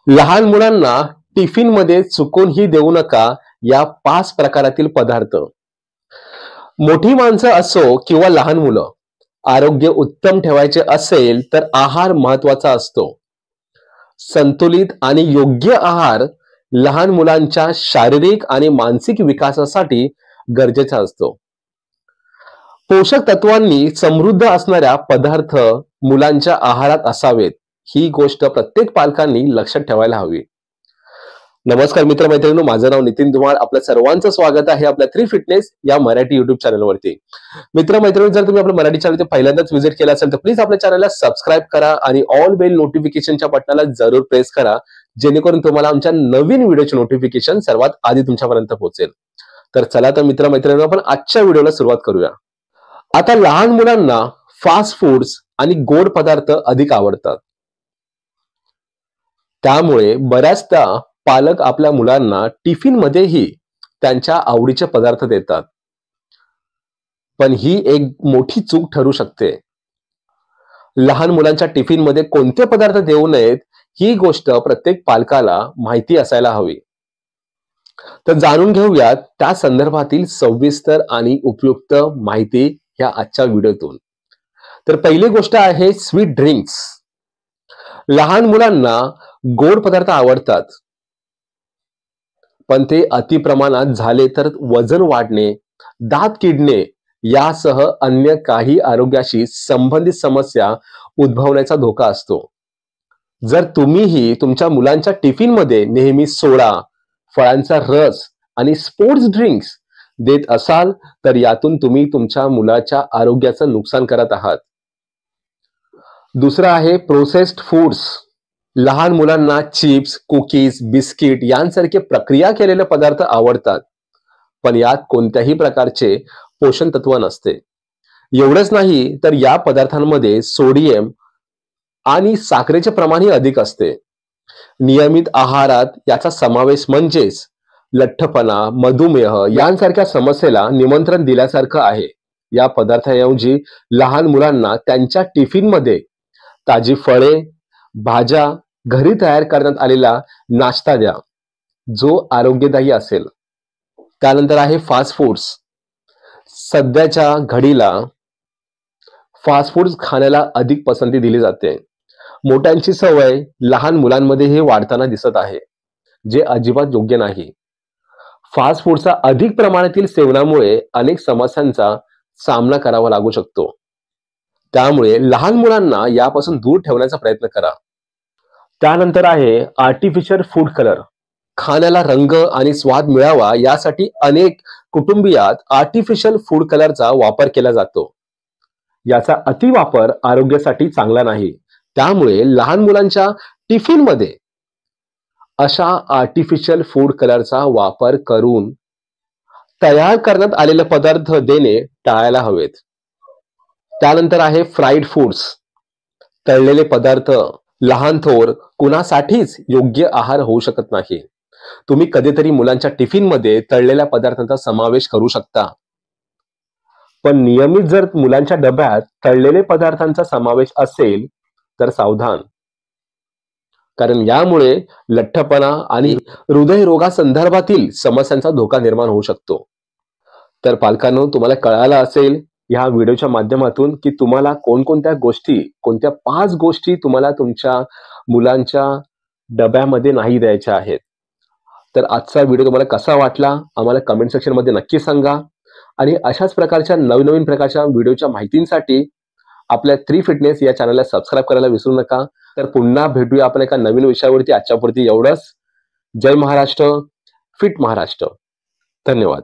लहान मुलांना टिफिन मध्ये चुकूनही देऊ नका या 5 प्रकारातील पदार्थ. मोठी माणसं असो किंवा लहान मुलं, आरोग्य उत्तम ठेवायचे असेल तर आहार महत्वाचा असतो. संतुलित आणि योग्य आहार लहान मुलांच्या शारीरिक आणि मानसिक विकासासाठी गरजेचा असतो. पोषक तत्वांनी समृद्ध असणाऱ्या पदार्थ मुलांच्या आहारात असावेत, ही गोष्ट प्रत्येक पालकांनी लक्षात ठेवायला हवी. नमस्कार मित्रमैत्रिणींनो, माझं नाव नितीन धुमाळ. आपल्या सर्वांचं स्वागत आहे आपल्या 3 फिटनेस या मराठी युट्यूब चॅनलवरती. मित्रमैत्रिणींनो, जर तुम्ही आपल्या मराठी चॅनल पहिल्यांदाच व्हिजिट केला असेल तर प्लीज आपल्या चॅनलला सबस्क्राईब करा आणि ऑल बेल नोटिफिकेशनच्या बटनाला जरूर प्रेस करा, जेणेकरून तुम्हाला आमच्या नवीन व्हिडिओचे नोटिफिकेशन सर्वात आधी तुमच्यापर्यंत पोहोचेल. तर चला तर मित्रमैत्रिणींनो, आपण आजच्या व्हिडिओला सुरुवात करूया. आता लहान मुलांना फास्ट फूड्स आणि गोड पदार्थ अधिक आवडतात. त्यामुळे बऱ्याचदा पालक आपल्या मुलांना टिफिन मध्येही त्यांच्या आवडीचे पदार्थ देतात. पण ही एक मोठी चूक ठरू शकते. लहान मुलांच्या टिफिन मध्ये कोणते पदार्थ देऊ नयेत ही गोष्ट प्रत्येक पालकाला माहिती असायला हवी. तर जाणून घेऊयात त्या संदर्भातील सविस्तर आणि उपयुक्त माहिती या आजच्या व्हिडिओतून. तर पहिली गोष्ट आहे स्वीट ड्रिंक्स. लहान मुलांना गोड पदार्थ आवडतात, पण ते अति प्रमाणात झाले तर वजन वाढणे, दात किडणे यासह अन्य काही आरोग्याशी संबंधित समस्या उद्भवण्याचा धोका असतो. जर तुम्हीही तुमच्या मुलांच्या टिफिन मध्ये नेहमी सोडा, फळांचा रस आणि स्पोर्ट्स ड्रिंक्स देत असाल तर यातून तुम्ही तुमच्या मुलाच्या आरोग्याचं नुकसान करत आहात. दुसरं आहे प्रोसेस्ड फूड्स. लहान मुलांना चिप्स, कुकीज, बिस्किट यांसारखे प्रक्रिया केलेले पदार्थ आवडतात, पण यात कोणत्याही प्रकारचे पोषण तत्व नसते. एवढंच नाही तर या पदार्थांमध्ये सोडियम आणि साखरेचे प्रमाणही अधिक असते. नियमित आहारात याचा समावेश म्हणजेच लठ्ठपणा, मधुमेह यांसारख्या समस्येला निमंत्रण दिल्यासारखं आहे. या पदार्थाऐवजी लहान मुलांना त्यांच्या टिफिन मध्ये ताजी फळे, भाज्या, घरी तयार करण्यात आलेला नाश्ता द्या, जो आरोग्यदायी असेल. त्यानंतर आहे फास्ट फूड्स. सध्याच्या घडीला फास्ट फूड्स खाण्याला अधिक पसंती दिली जाते. मोठ्यांची सवय लहान मुलांमध्ये हे वाढताना दिसत आहे, जे अजिबात योग्य नाही. फास्ट फूडचा अधिक प्रमाणातील सेवनामुळे अनेक समस्यांचा सामना करावा लागू शकतो. त्यामुळे लहान मुलांना यापासून दूर ठेवण्याचा प्रयत्न करा. त्यानंतर आहे आर्टिफिशियल फूड कलर. खाण्याला रंग आणि स्वाद मिळावा यासाठी अनेक कुटुंबियात आर्टिफिशियल फूड कलरचा वापर केला जातो. याचा अतिवापर आरोग्यासाठी चांगला नाही. त्यामुळे लहान मुलांच्या टिफिन मध्ये अशा आर्टिफिशियल फूड कलरचा वापर करून तयार करण्यात आलेले पदार्थ देणे टाळायला हवेत. त्यानंतर आहे फ्राईड फूड्स. तळलेले पदार्थ लहान थोर कुणासाठीच योग्य आहार होऊ शकत नाही. तुम्ही कधीतरी मुलांच्या टिफिन मध्ये तळलेल्या पदार्थांचा समावेश करू शकता, पण नियमित जर मुलांच्या डब्यात तळलेले पदार्थांचा समावेश असेल तर सावधान, कारण यामुळे लठ्ठपणा आणि हृदयरोगासंदर्भातील समस्यांचा धोका निर्माण होऊ शकतो. तर पालकांनो, तुम्हाला कळालं असेल या व्हिडिओच्या माध्यमातून की तुम्हाला कोणकोणत्या गोष्टी, कोणत्या 5 गोष्टी तुम्हाला तुमच्या मुलांच्या डब्यामध्ये नाही द्यायच्या आहेत. तर आजचा व्हिडिओ तुम्हाला कसा वाटला आम्हाला कमेंट सेक्शन मध्ये नक्की सांगा. आणि अशाच प्रकारच्या नवीन प्रकारच्या व्हिडिओच्या माहितींसाठी आपल्या 3 फिटनेस या चॅनलला सबस्क्राईब करायला विसरू नका. तर पुन्हा भेटूया आपण एका नवीन विषयावरती. आजच्यापुरती एवढंच. जय महाराष्ट्र, फिट महाराष्ट्र. धन्यवाद.